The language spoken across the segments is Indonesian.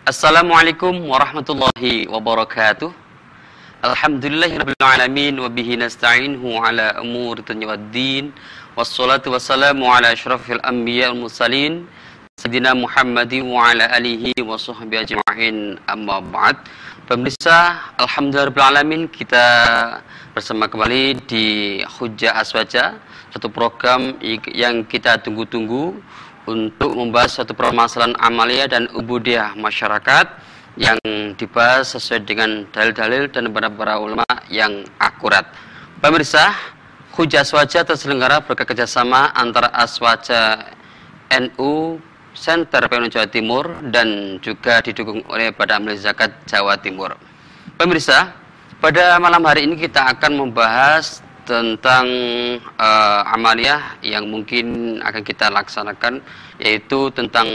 Assalamualaikum warahmatullahi wabarakatuh. Alhamdulillahirabbil alamin wa bihi nasta'inhu ala umuri dunya waddin. Wassalatu wassalamu ala asyrafil anbiya wal mursalin sayyidina Muhammadin wa ala alihi wa sahbihi ajma'in. Amma ba'd. Pemirsa, alhamdulillahirabbil alamin, kita bersama kembali di Hujjah Aswaja, satu program yang kita tunggu-tunggu untuk membahas suatu permasalahan amalia dan ubudiyah masyarakat yang dibahas sesuai dengan dalil-dalil dan para ulama yang akurat. Pemirsa, Hujjah Aswaja terselenggara berkat kerjasama antara Aswaja NU Center PNU Jawa Timur dan juga didukung oleh Badan Amil Zakat Jawa Timur. Pemirsa, pada malam hari ini kita akan membahas tentang amaliyah yang mungkin akan kita laksanakan, yaitu tentang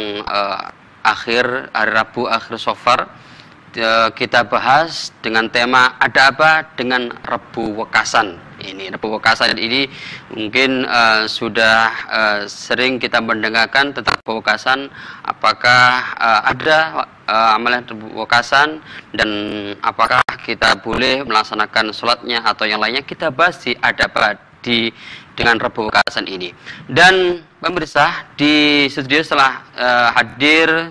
hari Rabu akhir Safar. Kita bahas dengan tema ada apa dengan Rebu Wekasan. Ini Rebu Wekasan ini mungkin sudah sering kita mendengarkan tentang Rebu Wekasan. Apakah ada amalan Rebu Wekasan dan apakah kita boleh melaksanakan sholatnya atau yang lainnya? Kita bahas di ada apa dengan Rebu Wekasan ini. Dan pemirsa, di studio setelah hadir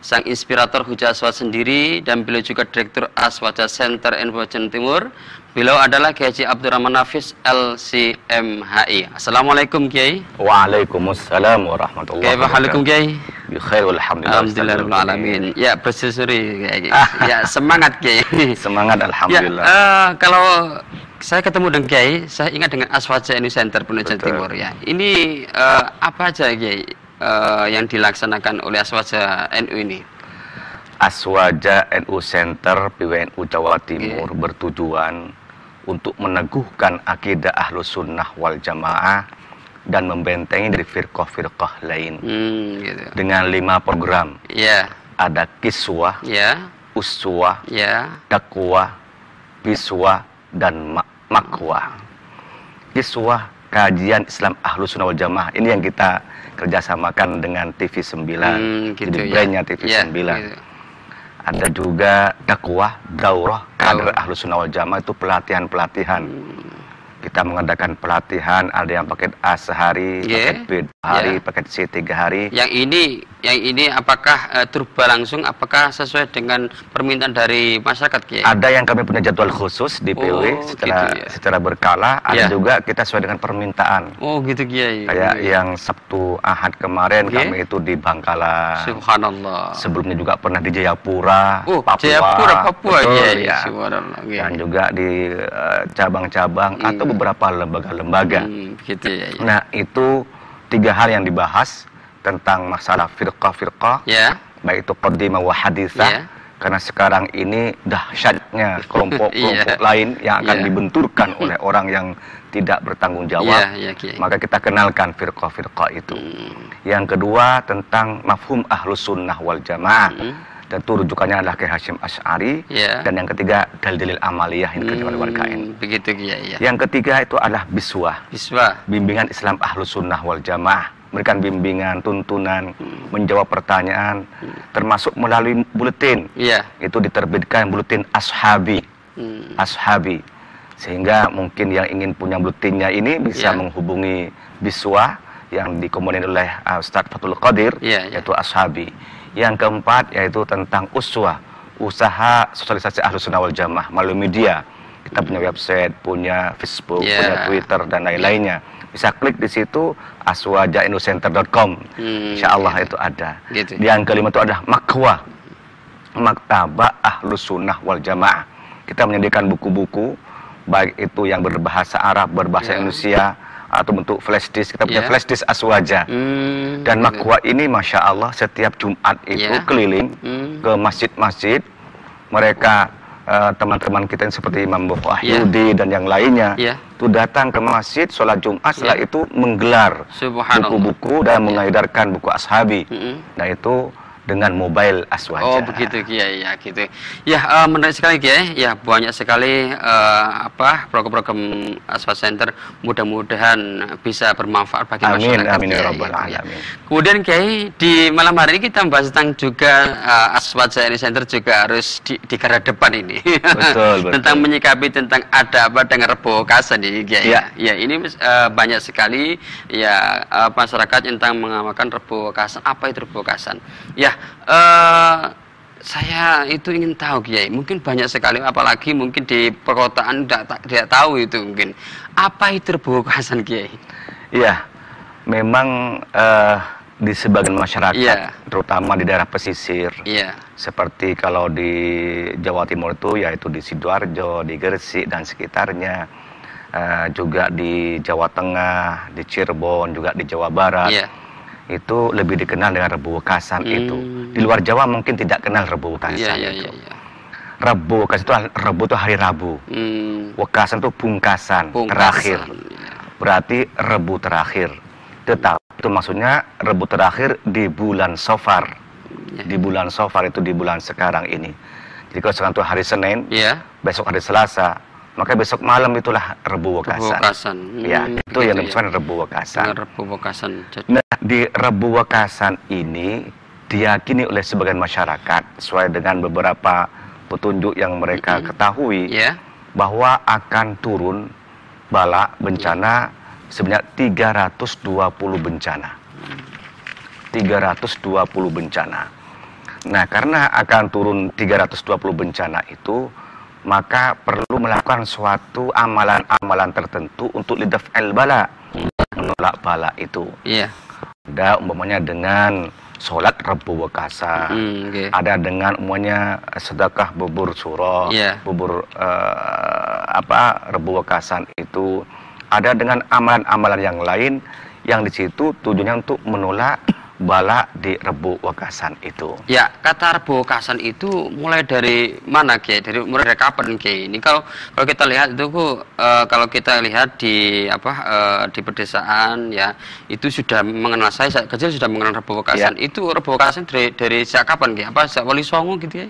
sang inspirator Hujjah Aswaja sendiri dan beliau juga Direktur Aswaja Center NU Jawa Timur. Beliau adalah Kiai Haji Abdurrahman Nafis LCMHI. Assalamualaikum Kiai. Waalaikumsalam warahmatullahi wabarakatuh. Kiai. Bi khair alhamdulillah. Alhamdulillah. Ya, bersyukur Kiai. Ya, semangat Kiai. Semangat alhamdulillah. Ya, kalau saya ketemu dengan Kiai, saya ingat dengan Aswaja NU Center PNU Jawa Timur ya. Ini apa aja Kiai yang dilaksanakan oleh Aswaja NU ini? Aswaja NU Center PWNU Jawa Timur bertujuan untuk meneguhkan akidah Ahlus Sunnah wal Jamaah dan membentengi dari firqah-firqah lain gitu. Dengan 5 program. Ada kiswah, uswah, dakwah, biswah, dan makwah. Kiswah, kajian Islam Ahlus Sunnah wal Jamaah, ini yang kita kerjasamakan dengan TV 9, gitu, jadi brandnya TV 9. Gitu. Ada juga dakwah, daurah kader Ahlus Sunnah wal Jamaah, itu pelatihan-pelatihan. Kita mengadakan pelatihan, ada yang paket A sehari, paket B 2 hari, paket C 3 hari. Yang ini apakah turba langsung, apakah sesuai dengan permintaan dari masyarakat Kiai? Ada yang kami punya jadwal khusus di PW secara berkala, ada juga kita sesuai dengan permintaan. Oh gitu Kiai. Kayak yang Sabtu Ahad kemarin kami itu di Bangkalan. Subhanallah. Sebelumnya juga pernah di Jayapura, Papua. Jayapura, Papua. Betul, ya. Subhanallah. Dan juga di cabang-cabang atau beberapa lembaga-lembaga. Gitu ya. Nah, itu 3 hal yang dibahas tentang masalah firqah-firqah, baik itu qaddimah wa hadithah, karena sekarang ini dahsyatnya kelompok-kelompok lain yang akan dibenturkan oleh orang yang tidak bertanggung jawab, maka kita kenalkan firqah-firqah itu. Yang kedua tentang mafhum Ahlus Sunnah wal Jamaah, tentu rujukannya adalah Kiai Hasyim Asy'ari, dan yang ketiga dalil amaliyah yang dikerjakan oleh warga NU. Begitu Kiai. Yang ketiga itu adalah biswah, bimbingan Islam Ahlus Sunnah wal Jamaah, memberikan bimbingan, tuntunan, menjawab pertanyaan, termasuk melalui buletin. Itu diterbitkan buletin Ashabi, Ashabi, sehingga mungkin yang ingin punya buletinnya ini bisa menghubungi biswah yang dikoordinir oleh Ustadz Fathul Qadir, yaitu Ashabi. Yang keempat yaitu tentang uswah, usaha sosialisasi Ahlus Sunnah wal Jamaah melalui media. Kita punya website, punya Facebook, punya Twitter dan lain-lainnya. Bisa klik di situ aswajanucenter.com. Insyaallah itu ada. Yang kelima itu adalah makwah, maktabah Ahlus Sunnah wal Jamaah. Kita menyediakan buku-buku baik itu yang berbahasa Arab, berbahasa Indonesia, atau bentuk flash disk. Kita punya flash disk Aswaja. Dan makwah ini Masya Allah setiap Jumat itu keliling ke masjid-masjid. Mereka teman-teman kita seperti Imam Wahyudi dan yang lainnya itu datang ke masjid, sholat Jumat, setelah itu menggelar buku-buku dan mengedarkan buku Ashabi. Nah itu dengan mobile Aswaja. Oh begitu Kiai ya gitu. Ya menarik sekali Kiai. Ya banyak sekali program-program Aswaja Center, mudah-mudahan bisa bermanfaat bagi masyarakat. Amin ya Kiai, rabbal gitu, ya. alamin. Kemudian Kiai di malam hari ini kita membahas tentang juga Aswaja Center juga harus di garda depan ini. Betul. Tentang menyikapi tentang ada apa dengan rebokasan ini Kiai. Ya. Ya ini banyak sekali ya masyarakat tentang mengamalkan rebokasan. Apa itu rebokasan? Ya, saya itu ingin tahu Kiai, mungkin banyak sekali, apalagi mungkin di perkotaan tidak tahu itu mungkin. Apa itu rebokasan Kiai? Iya, memang di sebagian masyarakat, Iya. terutama di daerah pesisir, Iya. seperti kalau di Jawa Timur itu, yaitu di Sidoarjo, di Gresik dan sekitarnya, juga di Jawa Tengah, di Cirebon, juga di Jawa Barat. Iya. Itu lebih dikenal dengan Rebo Wekasan itu. Di luar Jawa mungkin tidak kenal Rebo Wekasan itu. Rebo Wekasan itu, Rebo itu hari Rabu. Wekasan itu pungkasan, terakhir. Ya. Berarti Rebu terakhir. Tetapi itu maksudnya Rebu terakhir di bulan Safar. Ya. Di bulan Safar itu di bulan sekarang ini. Jadi kalau sekarang itu hari Senin, Ya. besok hari Selasa, maka besok malam itulah Rebu Wekasan. Ya, itu yang disebut Rebu Wekasan. Rebu Wekasan. Nah, di Rebu Wekasan ini diyakini oleh sebagian masyarakat sesuai dengan beberapa petunjuk yang mereka ketahui, Ya. bahwa akan turun bala bencana sebanyak 320 bencana. 320 bencana. Nah, karena akan turun 320 bencana itu, maka perlu melakukan suatu amalan-amalan tertentu untuk lidaf bala, menolak bala itu. Iya. Ada umpamanya dengan sholat Rebu Wekasan, Okay. ada dengan umpamanya sedekah bubur suro, bubur Rebu Wekasan itu, ada dengan amalan-amalan yang lain yang di situ tujuannya untuk menolak bala di Rebu Wekasan itu. Ya, kata Rebu Wekasan itu mulai dari mana Kiai? Mulai dari kapan Kiai? Ini kalau kita lihat itu kalau kita lihat di di pedesaan ya, itu sudah mengenal, saya kecil sudah mengenal Rebu Wekasan. Itu Rebu Wekasan dari sejak kapan Kiai? Apa sejak Wali Songo gitu ya?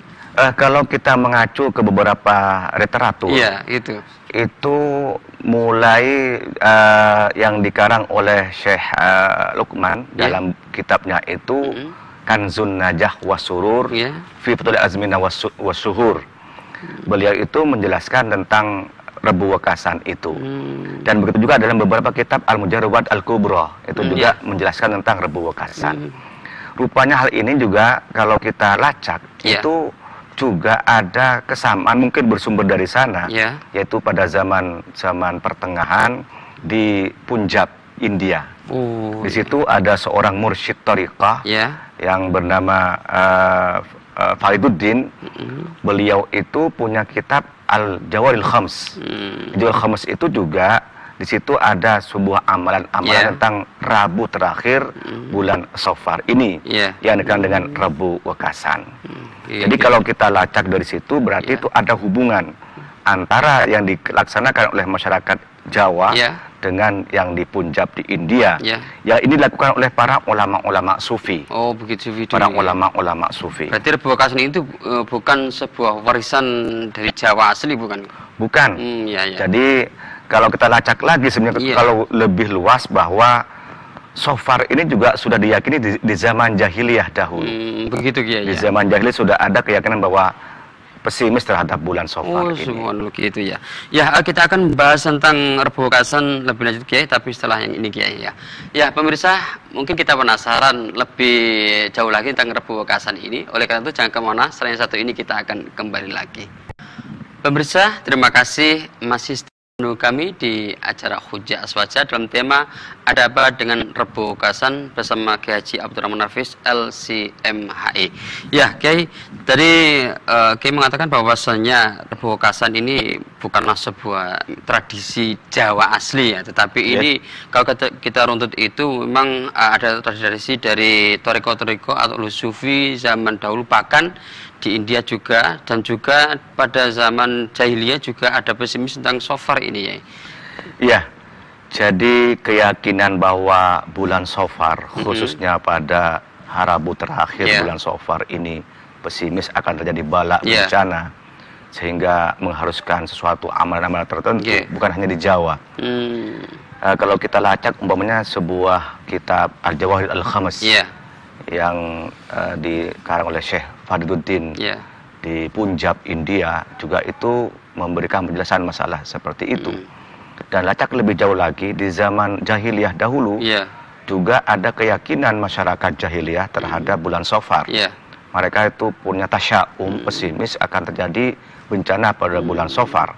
Kalau kita mengacu ke beberapa literatur, iya, itu mulai yang dikarang oleh Syekh Luqman dalam kitabnya itu Kanzun Najah Wasurur fi Futul Azmina Wasuhur. Beliau itu menjelaskan tentang Rebu Wekasan itu. Dan begitu juga dalam beberapa kitab Al-Mujarrad Al-Kubra itu juga menjelaskan tentang Rebu Wekasan. Rupanya hal ini juga kalau kita lacak itu juga ada kesamaan, mungkin bersumber dari sana, yaitu pada zaman pertengahan di Punjab, India. Di situ ada seorang mursyid thariqah yang bernama Fariduddin. Beliau itu punya kitab Al-Jawaril Khams. Jawaril Khams itu juga di situ ada sebuah amalan-amalan tentang Rabu terakhir bulan Safar ini, yang dikenal dengan Rebu Wekasan. Jadi kalau kita lacak dari situ, berarti itu ada hubungan antara yang dilaksanakan oleh masyarakat Jawa dengan yang di Punjab di India. Yang ini dilakukan oleh para ulama-ulama sufi. Oh, begitu. Para ulama-ulama sufi. Berarti Rebu Wekasan itu bukan sebuah warisan dari Jawa asli, bukan? Bukan. Jadi kalau kita lacak lagi sebenarnya kalau lebih luas, bahwa Safar ini juga sudah diyakini di zaman jahiliyah dahulu. Begitu Kiai. Di zaman jahiliyah sudah ada keyakinan bahwa pesimis terhadap bulan Safar ini. Subhanallah, gitu ya. Ya, kita akan membahas tentang Rebu Wekasan lebih lanjut Kiai, tapi setelah yang ini Kiai ya. Ya, pemirsa, mungkin kita penasaran lebih jauh lagi tentang Rebu Wekasan ini. Oleh karena itu jangan kemana, selain satu ini kita akan kembali lagi. Pemirsa, terima kasih masih kami di acara Hujjah Aswaja dalam tema Ada Apa dengan Rebu Wekasan bersama Kiai Haji Abdurrahman Nafis LCMHI. Ya, Kiai, tadi Kiai mengatakan bahwasannya Rebu Wekasan ini bukanlah sebuah tradisi Jawa asli ya, tetapi ini kalau kita runtut itu memang ada tradisi dari toriko-toriko atau sufi zaman dahulu, bahkan di India juga, dan juga pada zaman jahiliyah juga ada pesimis tentang Safar ini ya. Iya. Jadi keyakinan bahwa bulan Safar khususnya pada Rabu terakhir bulan Safar ini pesimis akan terjadi bala bencana, sehingga mengharuskan sesuatu amalan-amalan tertentu, bukan hanya di Jawa. Kalau kita lacak umpamanya sebuah kitab Al-Jawahir Al-Khamas yang dikarang oleh Syekh Fariduddin di Punjab, India, juga itu memberikan penjelasan masalah seperti itu. Dan lacak lebih jauh lagi, di zaman jahiliyah dahulu juga ada keyakinan masyarakat jahiliyah terhadap bulan Safar. Mereka itu punya tasya'um, pesimis akan terjadi bencana pada bulan Safar.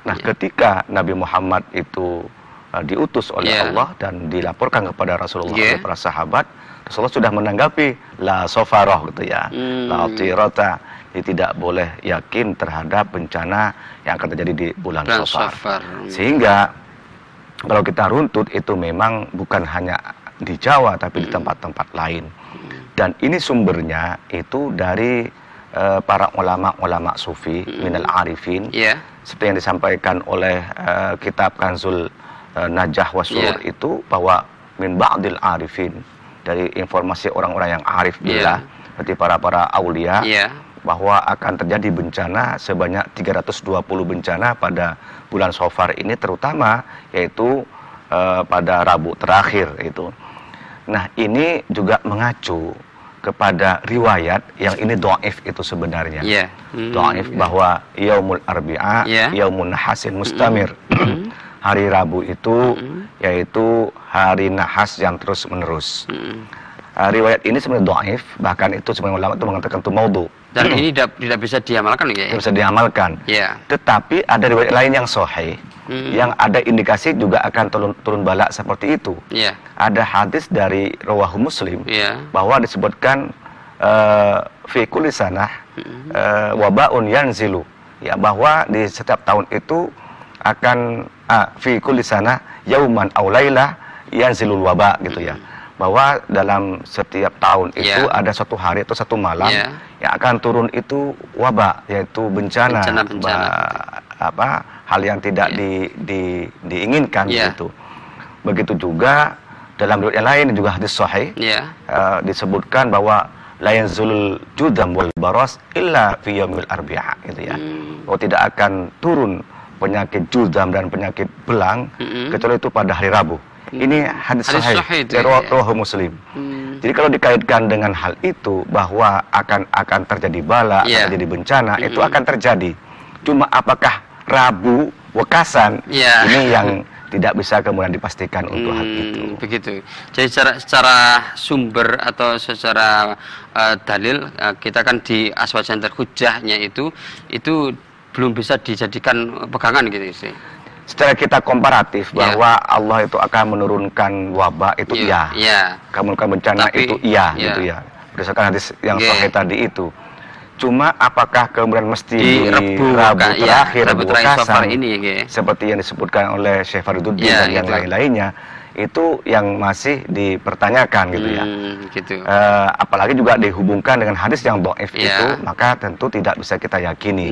Nah, ketika Nabi Muhammad itu diutus oleh Allah dan dilaporkan kepada Rasulullah oleh para sahabat, Rasulullah sudah menanggapi la safaroh gitu ya, la tirata, tidak boleh yakin terhadap bencana yang akan terjadi di bulan Safar. Sehingga kalau kita runtut itu memang bukan hanya di Jawa tapi di tempat-tempat lain. Dan ini sumbernya itu dari para ulama-ulama sufi minal arifin, seperti yang disampaikan oleh kitab Kanzul Najah Wasurur itu, bahwa min ba'dil arifin, dari informasi orang-orang yang arif billah, berarti para aulia, bahwa akan terjadi bencana sebanyak 320 bencana pada bulan Safar ini, terutama yaitu pada Rabu terakhir itu. Nah, ini juga mengacu kepada riwayat yang ini dhaif itu sebenarnya. Dhaif bahwa yaumul arbi'a yaumun nahasin mustamir. Hari Rabu itu yaitu hari nahas yang terus menerus. Riwayat ini sebenarnya dhaif, bahkan itu sebenarnya ulama itu mengatakan itu maudhu. Dan ini tidak bisa diamalkan ya? Tidak bisa diamalkan. Tetapi ada riwayat lain yang sahih, yang ada indikasi juga akan turun bala seperti itu. Ada hadis dari Rawahu Muslim bahwa disebutkan fi kulli sanah wabaun yanzilu, ya, bahwa di setiap tahun itu akan fi kulli sanah yauman aw lailah yanzilul waba gitu ya. Bahwa dalam setiap tahun itu ada suatu hari atau satu malam yang akan turun itu wabah, yaitu bencana. Hal yang tidak diinginkan gitu. Begitu juga dalam riwayat yang lain juga hadis sahih disebutkan bahwa la yanzulul judam wal baras illa fi yaumil arbi'a gitu ya. Bahwa tidak akan turun penyakit judam dan penyakit belang kecuali itu pada hari Rabu. Ini hadis sahih dari Rawahu Muslim. Jadi kalau dikaitkan dengan hal itu, bahwa akan terjadi bala, akan terjadi bencana, itu akan terjadi. Cuma apakah Rabu wekasan, ini yang tidak bisa kemudian dipastikan untuk hal itu. Begitu. Jadi secara sumber atau secara dalil, kita kan di aswajan terhujahnya itu belum bisa dijadikan pegangan gitu sih. Secara kita komparatif bahwa Allah itu akan menurunkan wabah itu akan menurunkan bencana itu gitu ya, berdasarkan hadis yang sahih tadi itu. Cuma apakah kemudian mesti di Rabu terakhir Rabu Safar ini seperti yang disebutkan oleh Syekh Fariduddin dan yang lain-lainnya, itu yang masih dipertanyakan gitu ya. Apalagi juga dihubungkan dengan hadis yang dhaif itu, maka tentu tidak bisa kita yakini.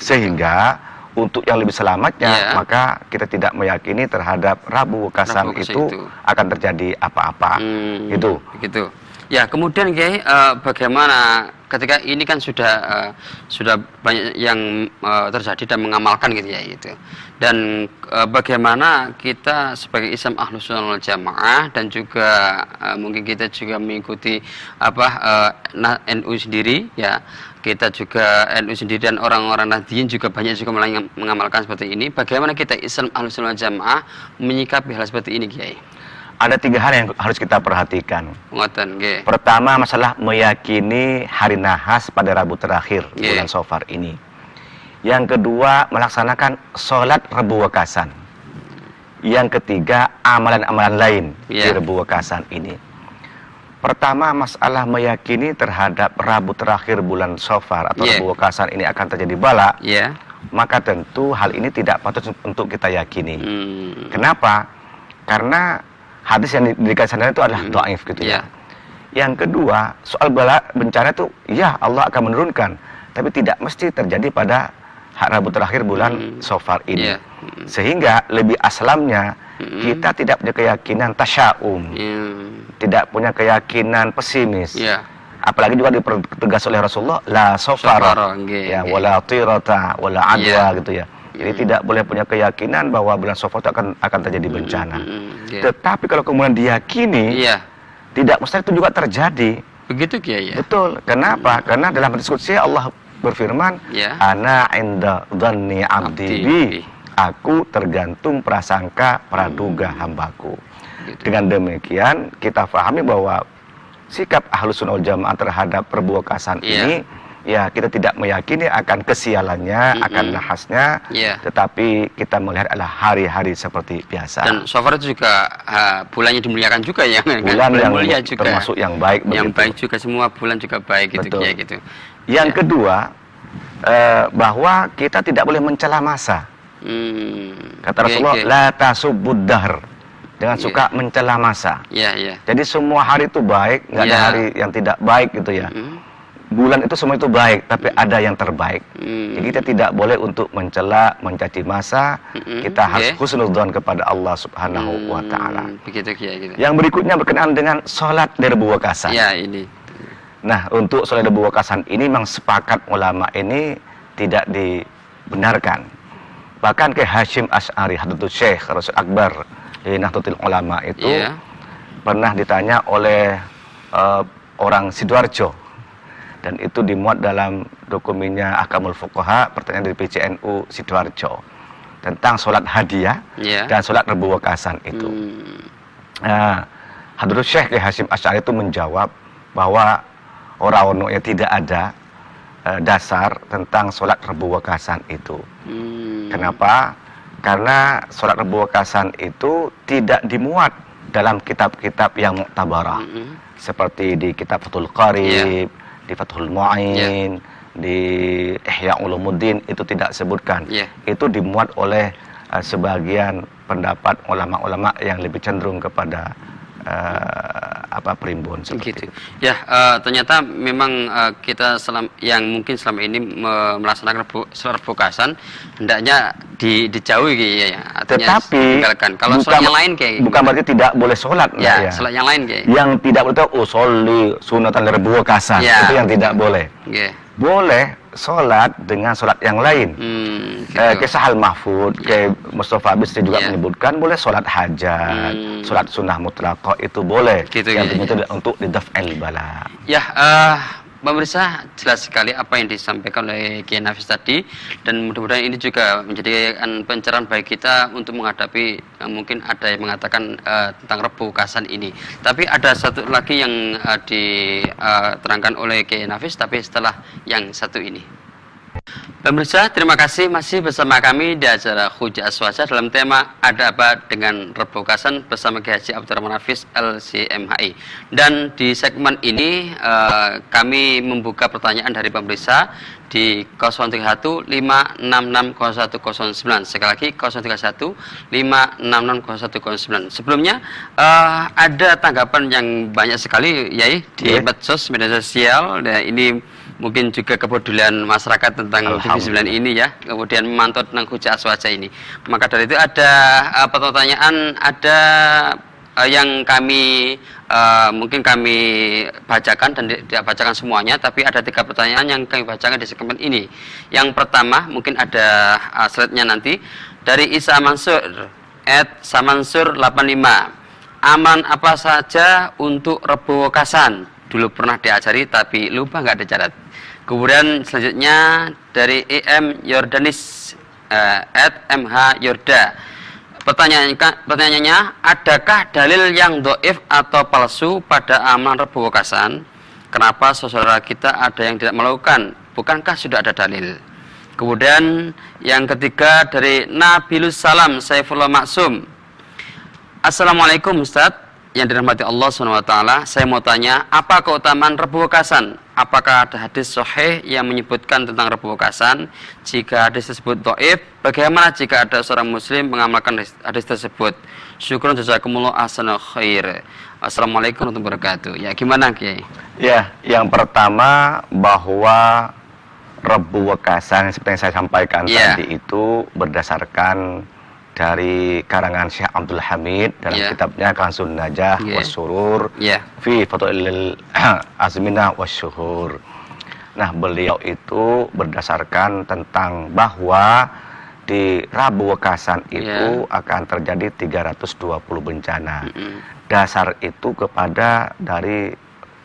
Sehingga untuk yang lebih selamatnya, maka kita tidak meyakini terhadap Rabu Wekasan itu akan terjadi apa-apa. Gitu. Ya, kemudian Kiai, bagaimana ketika ini kan sudah banyak yang terjadi dan mengamalkan gitu ya itu. Dan bagaimana kita sebagai Islam Ahlus Sunnah wal Jamaah, dan juga mungkin kita juga mengikuti NU sendiri ya. Kita juga NU sendiri dan orang-orang Nahdliyin juga banyak juga mengamalkan seperti ini. Bagaimana kita Islam Ahlus Sunnah wal Jamaah menyikapi hal seperti ini, Kiai? Ada 3 hal yang harus kita perhatikan. Okay. Pertama, masalah meyakini hari nahas pada Rabu terakhir bulan Safar ini. Yang kedua, melaksanakan sholat Rabu Wekasan. Yang ketiga, amalan-amalan lain di Rabu Wekasan ini. Pertama, masalah meyakini terhadap Rabu terakhir bulan Safar atau Rabu Wekasan ini akan terjadi bala. Maka tentu hal ini tidak patut untuk kita yakini. Kenapa? Karena hadis yang dikatakan itu adalah dhaif gitu ya. Yang kedua, soal bala bencana itu Allah akan menurunkan, tapi tidak mesti terjadi pada Rabu terakhir bulan Safar ini. Sehingga lebih aslamnya kita tidak punya keyakinan tasya'um. tidak punya keyakinan pesimis. Ya. Apalagi juga dipertegas oleh Rasulullah, la safara, ya, wala tirata, wala adwa, gitu ya. Jadi tidak boleh punya keyakinan bahwa bulan Safar itu akan terjadi bencana. Tetapi kalau kemudian diyakini, tidak mustahil itu juga terjadi. Begitu Kiai ya? Betul. Kenapa? Karena dalam hadis qudsi Allah berfirman, ana inda dhanni abdi bi. Aku tergantung prasangka praduga hambaku. Dengan demikian kita pahami bahwa sikap Ahlus Sunnah wal Jamaah terhadap perbuakasan ini, ya kita tidak meyakini akan kesialannya, akan nahasnya, tetapi kita melihat adalah hari-hari seperti biasa. Dan Safar itu juga bulannya dimuliakan juga ya, bulan yang mulia juga, termasuk yang baik. Yang baik juga, semua bulan juga baik gitu. Kiai, gitu. Yang kedua, bahwa kita tidak boleh mencela masa. Kata Rasulullah, la tasubbud dahr. Jangan suka mencela masa. Jadi semua hari itu baik, nggak ada hari yang tidak baik gitu ya. Bulan itu semua itu baik, tapi ada yang terbaik. Jadi kita tidak boleh untuk mencela, mencaci masa. Kita harus husnudzon kepada Allah Subhanahu wa taala. Begitu Kiai, gitu. Yang berikutnya berkenaan dengan sholat derbuwakasan. Ini. Nah, untuk sholat derbuwakasan ini memang sepakat ulama ini tidak dibenarkan. Bahkan ke Hashim Asy'ari, Hadratus Syekh Rasul Akbar Nahdlatul Ulama itu pernah ditanya oleh orang Sidoarjo, dan itu dimuat dalam dokumennya Ahkamul Fuqaha, pertanyaan dari PCNU Sidoarjo tentang sholat hadiah dan sholat derbuwakasan itu. Nah, Hadratus Syekh Hashim Asy'ari itu menjawab bahwa orang ya tidak ada dasar tentang sholat derbuwakasan itu. Kenapa? Karena sholat derbuwakasan itu tidak dimuat dalam kitab-kitab yang muktabarah, seperti di kitab Fathul Qarib, di Fathul Mu'in, di Ihya Ulumuddin, itu tidak sebutkan. Itu dimuat oleh sebagian pendapat ulama-ulama yang lebih cenderung kepada primbon seperti itu. Ya, ternyata memang kita yang mungkin selama ini melaksanakan sholat derbuwakasan hendaknya dijauhi ya. Tetapi kalau sholat yang lain kayak bukan berarti tidak boleh sholat. Sholat yang lain kayak. Yang tidak boleh itu usolli sunatan derbuwakasan. Itu yang tidak boleh. Boleh sholat dengan sholat yang lain. Kisah Al-Mahfud, kayak Mustafa Bisri juga menyebutkan boleh sholat hajat, sholat sunnah mutlaqah itu boleh. Yang itu untuk didaf'il bala. Pemirsa, jelas sekali apa yang disampaikan oleh Kiai Nafis tadi, dan mudah-mudahan ini juga menjadi pencerahan bagi kita untuk menghadapi mungkin ada yang mengatakan tentang derbuwakasan ini. Tapi ada satu lagi yang diterangkan oleh Kiai Nafis, tapi setelah yang satu ini. Pemirsa, terima kasih masih bersama kami di acara Hujah Aswaja dalam tema Ada Apa Dengan Derbuwakasan bersama Kiai Haji Abdurrahman Hafiz LCMHI. Dan di segmen ini kami membuka pertanyaan dari pemirsa di 03156600109. Sekali lagi 03156600109. Sebelumnya ada tanggapan yang banyak sekali Yai di medsos, media sosial. Dan ini mungkin juga kepedulian masyarakat tentang TV9 ini ya, kemudian memantau tentang Hujah Aswaja ini. Maka dari itu ada pertanyaan, ada yang kami mungkin kami bacakan dan tidak bacakan semuanya, tapi ada 3 pertanyaan yang kami bacakan di segmen ini. Yang pertama mungkin ada slide-nya nanti dari Isa Mansur @samansur85. Aman apa saja untuk derbuwakasan? Dulu pernah diajari tapi lupa nggak dicatat. Kemudian selanjutnya dari EM Yordanis @MH Yorda. Pertanyaannya, adakah dalil yang dhaif atau palsu pada amalan derbuwakasan? Kenapa saudara kita ada yang tidak melakukan? Bukankah sudah ada dalil? Kemudian yang ketiga dari Nabilus Salam Saifullah Maksum. Assalamualaikum Ustadz yang dirahmati Allah SWT. Saya mau tanya, apa keutamaan derbuwakasan? Apakah ada hadis sahih yang menyebutkan tentang derbuwakasan? Jika hadis tersebut dhaif, bagaimana jika ada seorang muslim mengamalkan hadis tersebut? Syukron jazakumullah ahsanal khair. Assalamualaikum warahmatullahi wabarakatuh. Ya, gimana Kiai? Ya, yang pertama bahwa derbuwakasan seperti yang saya sampaikan tadi itu berdasarkan dari karangan Syekh Abdul Hamid dalam kitabnya Kanzun Najah Wasyurur fi Fadailil Azminah Wasyuhur. Nah, beliau itu berdasarkan tentang bahwa di Rabu Wekasan itu akan terjadi 320 bencana. Dasar itu kepada dari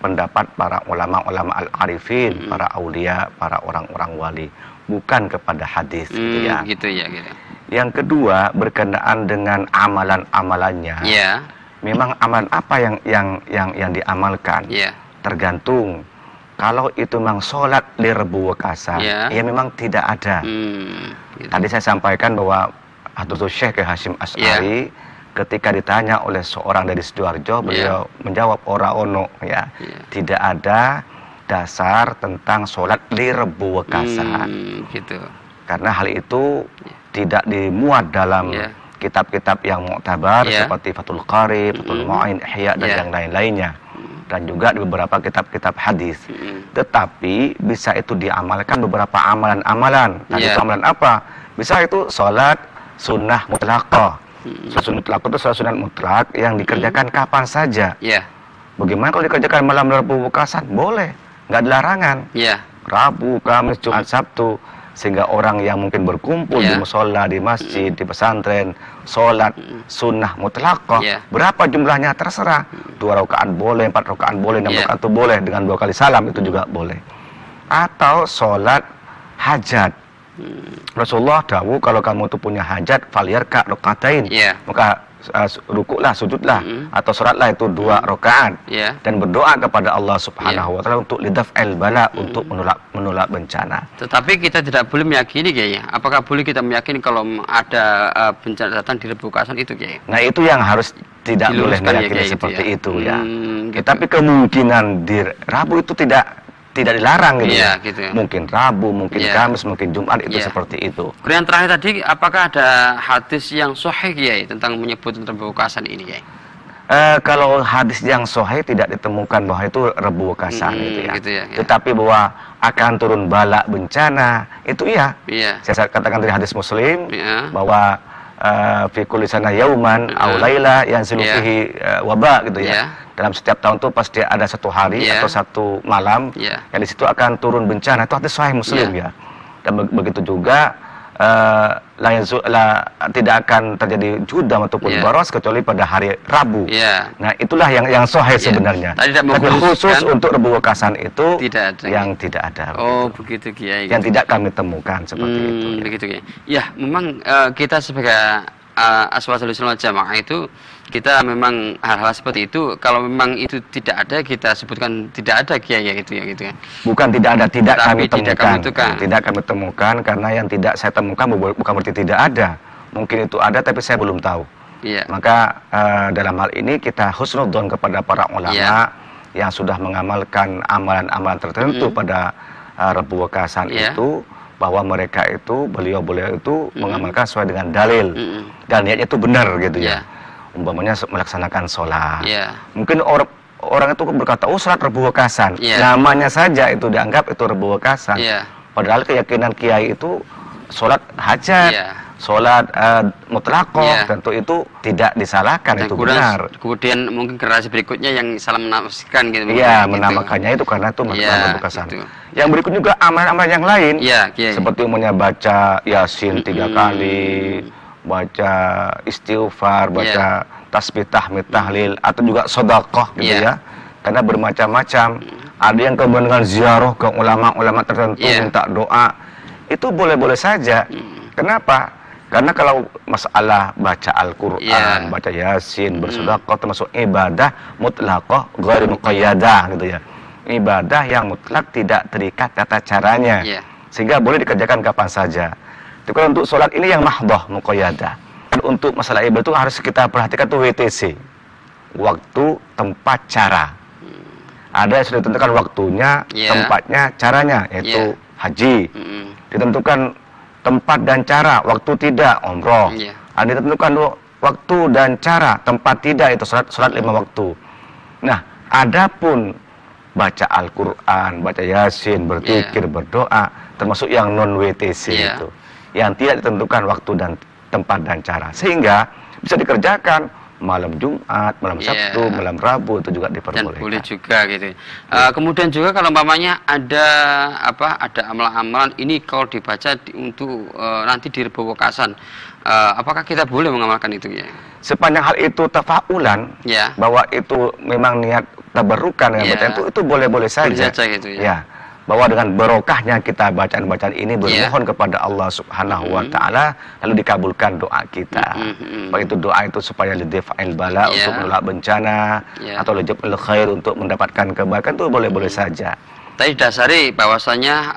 pendapat para ulama-ulama al-arifin, para aulia, para orang-orang wali, bukan kepada hadis gitu ya. Gitu ya, gitu. Yang kedua, berkenaan dengan amalan-amalannya. Memang amalan apa yang diamalkan? Tergantung. Kalau itu memang sholat di Rabu Wekasan, ya memang tidak ada. Gitu. Tadi saya sampaikan bahwa Hadratus Syekh Hashim Asy'ari ketika ditanya oleh seorang dari Sidoarjo, beliau menjawab ora ono, ya. Tidak ada dasar tentang sholat di Rabu Wekasan. Gitu. Karena hal itu tidak dimuat dalam kitab-kitab yang mu'tabar seperti Fathul Qari, Fathul Mu'in, Ihya dan yang lain-lainnya. Dan juga di beberapa kitab-kitab hadis. Tetapi bisa itu diamalkan beberapa amalan-amalan. Tadi itu amalan apa? Bisa itu sholat sunnah mutlaqah. Sunnah mutlaqah itu sholat sunnah mutlak yang dikerjakan kapan saja. Bagaimana kalau dikerjakan malam Rabu Wekasan? Boleh, nggak ada larangan. Rabu, Kamis, Jumat, Sabtu, sehingga orang yang mungkin berkumpul di musola, di masjid, di pesantren, sholat sunnah mutlaqah, berapa jumlahnya terserah. 2 rakaat boleh, 4 rakaat boleh, 6 rakaat itu boleh, dengan 2 kali salam itu juga boleh. Atau sholat hajat. Rasulullah dawuh kalau kamu tuh punya hajat, falyarka rakaatain, maka rukuklah, sujudlah, atau sholatlah itu 2 rakaat, dan berdoa kepada Allah Subhanahu wa Ta'ala untuk lidaf'il bala, untuk menolak bencana. Tetapi kita tidak boleh meyakini, Kiai. Apakah boleh kita meyakini kalau ada bencana datang di Rabu Wekasan itu, Kiai? Nah, itu yang harus tidak boleh meyakini seperti itu, ya. Gitu. Tapi kemungkinan di Rabu itu tidak dilarang gitu, gitu. Mungkin Rabu, mungkin Kamis, mungkin Jumat, itu seperti itu. Kemudian terakhir tadi, apakah ada hadis yang sahih, Kiai, tentang menyebut Rabu Wekasan ini, Kiai? Kalau hadis yang sahih tidak ditemukan bahwa itu Rabu Wekasan gitu ya. Tetapi bahwa akan turun bala bencana, itu saya katakan dari hadis Muslim bahwa fi kulli sana yauman aw laila yanzilu fihi waba gitu ya. Dalam setiap tahun tuh pasti ada satu hari atau satu malam yang di situ akan turun bencana. Itu hadis sahih Muslim ya. Dan begitu juga tidak akan terjadi judam ataupun baros kecuali pada hari Rabu. Nah, itulah yang sahih sebenarnya. Tapi khusus untuk Rabu Wekasan itu yang tidak ada. Oh, begitu, Kiai. Yang tidak kami temukan seperti itu. Begitu, Kiai. Ya, memang kita sebagai Aswatul Sunnah Jamaah itu, kita memang hal-hal seperti itu, kalau memang itu tidak ada, kita sebutkan tidak ada, Kiai, ya gitu ya, gitu ya. Bukan tidak ada, tidak kami temukan. Tidak kami temukan, karena yang tidak saya temukan bukan berarti tidak ada. Mungkin itu ada, tapi saya belum tahu. Maka dalam hal ini kita husnudzon kepada para ulama yang sudah mengamalkan amalan-amalan tertentu pada Rabu Wekasan itu, bahwa mereka itu, beliau-beliau itu mengamalkan sesuai dengan dalil. Dan niatnya itu benar gitu ya. Umpamanya melaksanakan sholat. Mungkin orang itu berkata, oh sholat Rabu Wekasan. Namanya saja itu dianggap itu Rabu Wekasan. Padahal keyakinan kiai itu sholat hajat, sholat mutlaqah, tentu itu tidak disalahkan, dan itu benar. Kemudian mungkin generasi berikutnya yang salah menafsirkan gitu. Menamakannya itu karena itu Rabu Wekasan. Gitu. Yang berikut juga amalan-amalan yang lain, seperti umumnya baca Yasin 3 kali, baca istighfar, baca tasbih, tahmid, tahlil, atau juga sedekah gitu ya. Karena bermacam-macam. Ada yang kemudian dengan ziarah ke ulama-ulama tertentu, minta doa. Itu boleh-boleh saja. Kenapa? Karena kalau masalah baca Al-Qur'an, baca Yasin, bersedekah termasuk ibadah mutlaqah ghairi muqayyadah gitu ya. Ibadah yang mutlak, tidak terikat tata caranya, sehingga boleh dikerjakan kapan saja. Tapi kalau untuk sholat ini yang mahdhah muqayyadah. Dan untuk masalah ibadah itu harus kita perhatikan tuh WTC, waktu, tempat, cara. Ada yang sudah ditentukan waktunya, tempatnya, caranya, yaitu haji. Ditentukan tempat dan cara, waktu tidak, umroh. Ada ditentukan waktu dan cara, tempat tidak, itu sholat 5 waktu. Nah, adapun baca Al-Quran, baca Yasin, berzikir, berdoa, termasuk yang non-WTC itu, yang tidak ditentukan waktu dan tempat dan cara, sehingga bisa dikerjakan malam Jumat, malam Sabtu, malam Rabu itu juga diperbolehkan. Dan boleh juga gitu. Kemudian juga kalau umpamanya ada amalan-amalan ini kalau dibaca untuk nanti di Rebo Wekasan, apakah kita boleh mengamalkan itu ya? Sepanjang hal itu tafaulan, bahwa itu memang niat tabarukan dengan bacaan itu boleh-boleh saja. Boleh saja gitu ya. Bahwa dengan barokahnya kita bacaan-bacaan ini bermohon kepada Allah Subhanahu wa taala, lalu dikabulkan doa kita. Baik itu doa itu supaya lidfa'il bala, untuk menolak bencana, atau lijabul khair, untuk mendapatkan kebaikan, itu boleh-boleh saja. Tadi dasari bahwasanya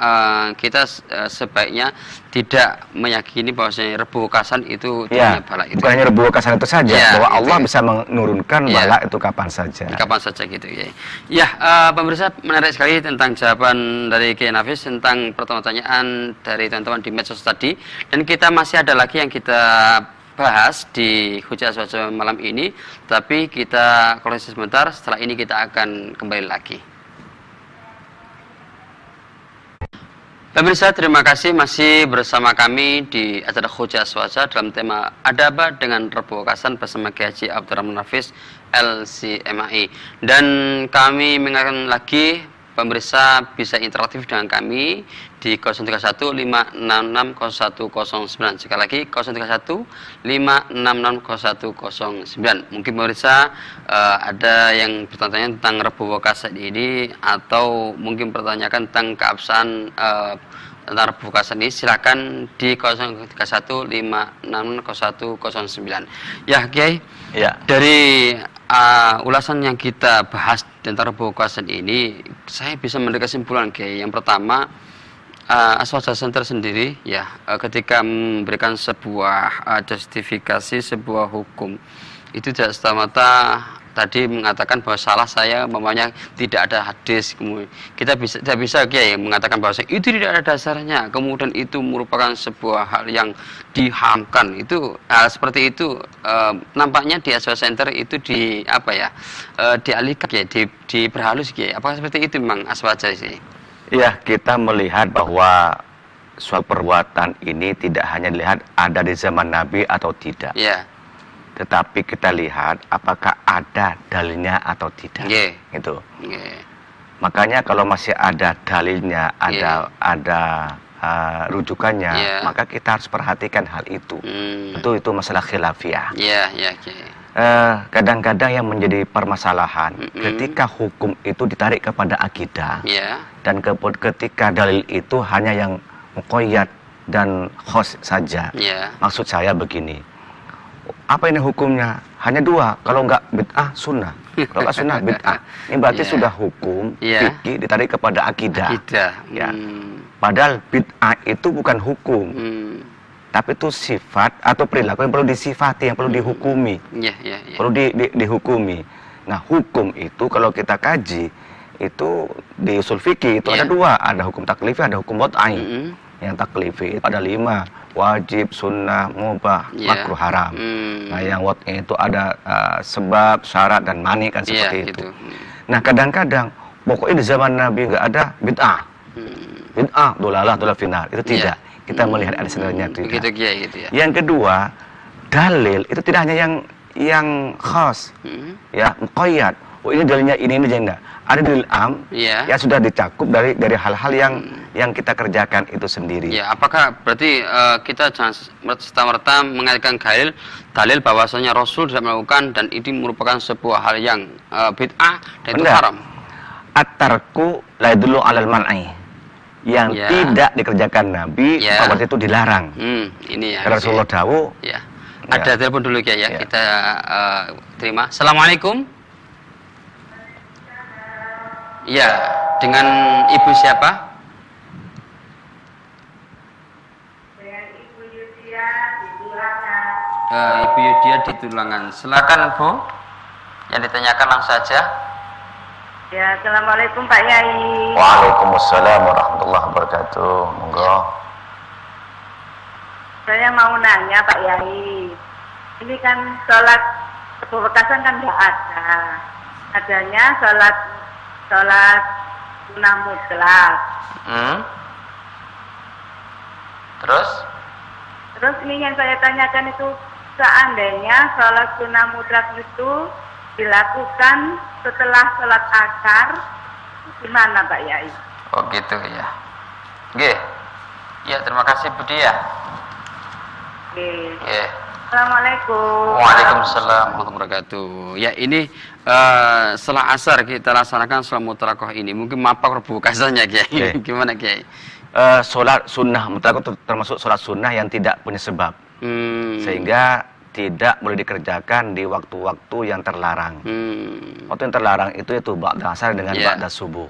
kita sebaiknya tidak meyakini bahwasanya Rebo Wekasan itu bala itu. Bukan hanya Rebo Wekasan itu saja, bahwa Allah bisa menurunkan bala itu kapan saja. Kapan saja gitu ya. Ya, pemirsa, menarik sekali tentang jawaban dari Kiai Nafis tentang pertanyaan dari teman-teman di medsos tadi, dan kita masih ada lagi yang kita bahas di Hujah Aswaja malam ini, tapi kita koreksi sebentar, setelah ini kita akan kembali lagi. Pemirsa, terima kasih masih bersama kami di acara Hujah Aswaja dalam tema Adaba dengan Rebo Wekasan bersama Kiai Haji Abdurrahman Nafis LCMAI. Dan kami mengingatkan lagi pemirsa bisa interaktif dengan kami di 03156600109. Sekali lagi 03156600109. Mungkin pemirsa ada yang bertanya tentang Rebo Wekasan ini, atau mungkin pertanyakan tentang keabsahan tentang Rebo Wekasan ini, silakan di 03156600109. Ya, Kiai. Dari ulasan yang kita bahas tentang Rebo Wekasan ini, saya bisa menarik kesimpulan, Kiai. Yang pertama, Aswaja Center sendiri ketika memberikan sebuah justifikasi sebuah hukum, itu tidak semata tadi mengatakan bahwa salah saya, mamanya tidak ada hadis. Kemudian kita tidak bisa Kiai mengatakan bahwa itu tidak ada dasarnya, kemudian itu merupakan sebuah hal yang diharamkan. Itu hal seperti itu nampaknya di Aswaja Center itu dialihkan, diperhalus, Kiai. Apakah seperti itu memang Aswaja sih? Ya, kita melihat bahwa suatu perbuatan ini tidak hanya dilihat ada di zaman Nabi atau tidak. Tetapi kita lihat apakah ada dalilnya atau tidak. Gitu. Makanya kalau masih ada dalilnya, ada rujukannya, maka kita harus perhatikan hal itu. Tentu itu masalah khilafiyah. Kadang-kadang yang menjadi permasalahan ketika hukum itu ditarik kepada akidah, dan ketika dalil itu hanya yang muqayyad dan khos saja. Maksud saya begini, apa ini hukumnya? Hanya dua, kalau enggak bid'ah sunnah, kalau enggak sunnah bid'ah. Ini berarti sudah hukum fikih ditarik kepada akidah. Padahal bid'ah itu bukan hukum, tapi itu sifat atau perilaku yang perlu disifati, yang perlu dihukumi, perlu dihukumi. Nah, hukum itu kalau kita kaji itu di usul fikih itu ada dua, ada hukum taklifi, ada hukum wad'i. Yang taklifi itu ada 5, wajib, sunnah, mubah, makruh, haram. Nah, yang wad'i itu ada sebab, syarat, dan mani, kan seperti itu. Nah, kadang-kadang pokoknya di zaman Nabi nggak ada bid'ah, dolalah finar, itu tidak. Kita melihat ada sebenarnya itu. Yang kedua, dalil itu tidak hanya yang khas, muqayyad. Oh, ini dalilnya ini enggak. Ada dalil am yang sudah dicakup dari hal-hal yang kita kerjakan itu sendiri. Apakah berarti kita jangan serta-merta mengaitkan dalil bahwasanya Rasul tidak melakukan, dan ini merupakan sebuah hal yang bid'ah dan itu haram. At-tarku la yadullu 'alal man'i. Yang tidak dikerjakan Nabi, waktu itu dilarang. Ini Rasulullah dawuh. Ada telepon dulu ya. Kita terima. Assalamualaikum. Ya, dengan Ibu siapa? Dengan Ibu Yudia di Tulangan. Ibu Yudia di Tulangan. Silakan, Bu. Yang ditanyakan langsung saja. Ya, assalamualaikum Pak Yai. Waalaikumsalam warahmatullahi wabarakatuh. Monggo. Saya mau nanya Pak Yai. Ini kan sholat Rebo Wekasan kan nggak ada. Adanya sholat sunnah mutlak. Terus? Terus ini yang saya tanyakan itu, seandainya sholat sunnah mutlak itu dilakukan setelah sholat asar, gimana Pak Yai? Oh gitu ya. Oke. Ya, terima kasih Budi ya. Oke. Ya. Assalamualaikum. Waalaikumsalam warahmatullahi wabarakatuh. Ya, ini setelah asar kita laksanakan sholat mutlakoh ini. Mungkin mapak rebukasannya Kiai. Gimana Kiai? Sholat sunnah mutlak itu termasuk sholat sunnah yang tidak punya sebab, sehingga tidak boleh dikerjakan di waktu-waktu yang terlarang. Waktu yang terlarang itu ba'da asar dengan ba'da subuh.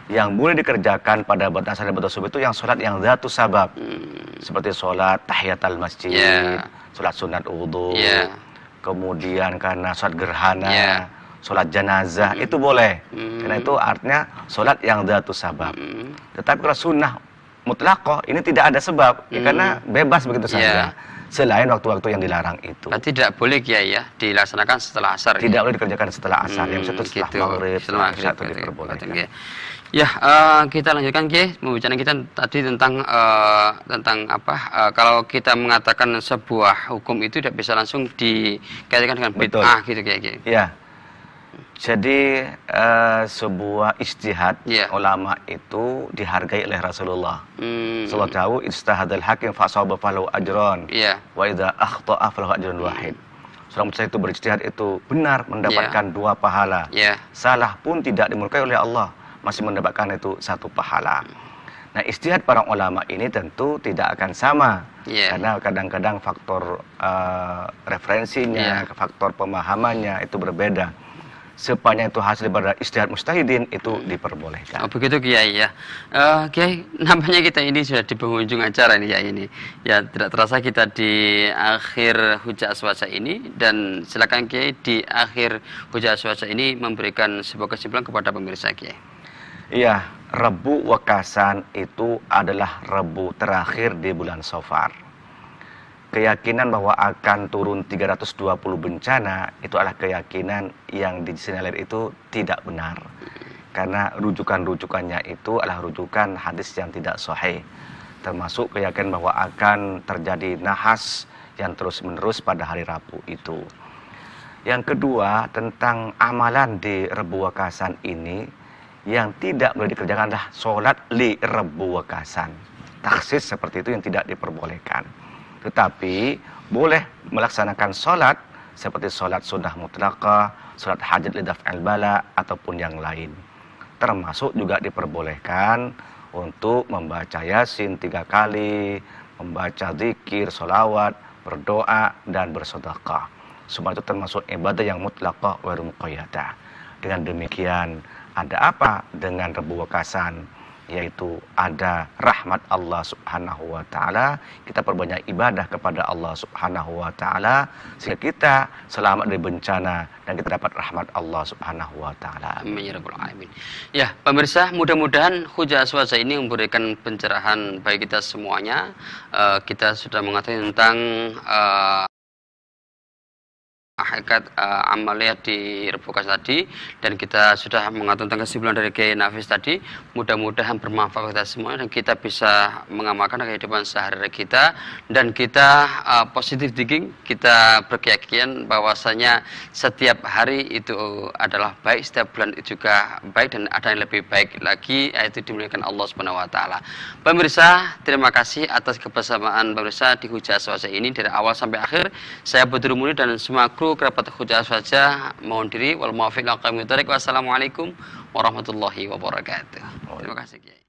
Yang boleh dikerjakan pada ba'da asar dan ba'da subuh itu yang sholat yang dzatu sabab, seperti sholat tahiyatul masjid, sholat sunat wudu, kemudian karena sholat gerhana, sholat jenazah, itu boleh. Karena itu artinya sholat yang dzatu sabab. Tetapi kalau sunnah mutlaqah ini tidak ada sebab, karena bebas begitu saja. Selain waktu-waktu yang dilarang itu. Tidak boleh Kiai ya dilaksanakan setelah asar. Tidak boleh dikerjakan setelah asar. Yang itu setelah maghrib, setelah isya itu diperbolehkan. Ya, kita lanjutkan Kiai. Pembicaraan kita tadi tentang kalau kita mengatakan sebuah hukum itu tidak bisa langsung dikaitkan dengan bid'ah gitu Kiai. Ya. Jadi sebuah ijtihad ulama itu dihargai oleh Rasulullah. Rasulullah tahu ijtihadul hakim fa asaba falahu ajran. Wa idza akhta'a falahu ajrun wahid. Seorang mujtahid itu berijtihad itu benar mendapatkan 2 pahala. Salah pun tidak dimurkai oleh Allah, masih mendapatkan itu 1 pahala. Nah, ijtihad para ulama ini tentu tidak akan sama. Karena kadang-kadang faktor referensinya, faktor pemahamannya itu berbeda. Sepanjang itu hasil daripada ijtihad mujtahidin itu diperbolehkan. Oh begitu Kiai ya. Kiai, nampaknya kita ini sudah di penghujung acara ini ya ini. Ya tidak terasa kita di akhir hujah aswaja ini, dan silakan Kiai di akhir hujah aswaja ini memberikan sebuah kesimpulan kepada pemirsa Kiai. Iya, Rebu Wakasan itu adalah Rebu terakhir di bulan Safar. Keyakinan bahwa akan turun 320 bencana itu adalah keyakinan yang disinyalir itu tidak benar. Karena rujukan-rujukannya itu adalah rujukan hadis yang tidak sahih. Termasuk keyakinan bahwa akan terjadi nahas yang terus-menerus pada hari Rabu itu. Yang kedua, tentang amalan di Rebu Wakasan ini, yang tidak boleh dikerjakan adalah sholat li Rebu Wakasan. Taksis seperti itu yang tidak diperbolehkan. Tetapi boleh melaksanakan sholat seperti sholat sunnah mutlaqah, sholat hajat lidaf'il bala, ataupun yang lain. Termasuk juga diperbolehkan untuk membaca Yasin 3 kali, membaca zikir, sholawat, berdoa, dan bersedekah. Semua itu termasuk ibadah yang mutlaqah wa muqayyadah. Dengan demikian, ada apa dengan Rebu Wakasan? Yaitu ada rahmat Allah subhanahu wa ta'ala. Kita perbanyak ibadah kepada Allah subhanahu wa ta'ala, sehingga kita selamat dari bencana dan kita dapat rahmat Allah subhanahu wa ta'ala. Amin ya rabbal alamin. Ya pemirsa, mudah-mudahan hujah aswaja ini memberikan pencerahan bagi kita semuanya. Kita sudah mengatakan tentang hakikat amaliyah di Rebu Wakasan tadi, dan kita sudah mengatur tentang kesimpulan dari Kiai Nafis tadi. Mudah-mudahan bermanfaat kita semua dan kita bisa mengamalkan kehidupan sehari-hari kita, dan kita positive thinking, kita berkeyakinan bahwasanya setiap hari itu adalah baik, setiap bulan itu juga baik, dan ada yang lebih baik lagi, yaitu dimuliakan Allah Subhanahu wa taala. Pemirsa, terima kasih atas kebersamaan pemirsa di hujah aswaja ini dari awal sampai akhir. Saya Badrul Munir dan semua kru kerabat hujah aswaja mohon diri wal muwaffiq ila aqwamit thoriq. Wassalamualaikum warahmatullahi wabarakatuh. Terima kasih Kiai.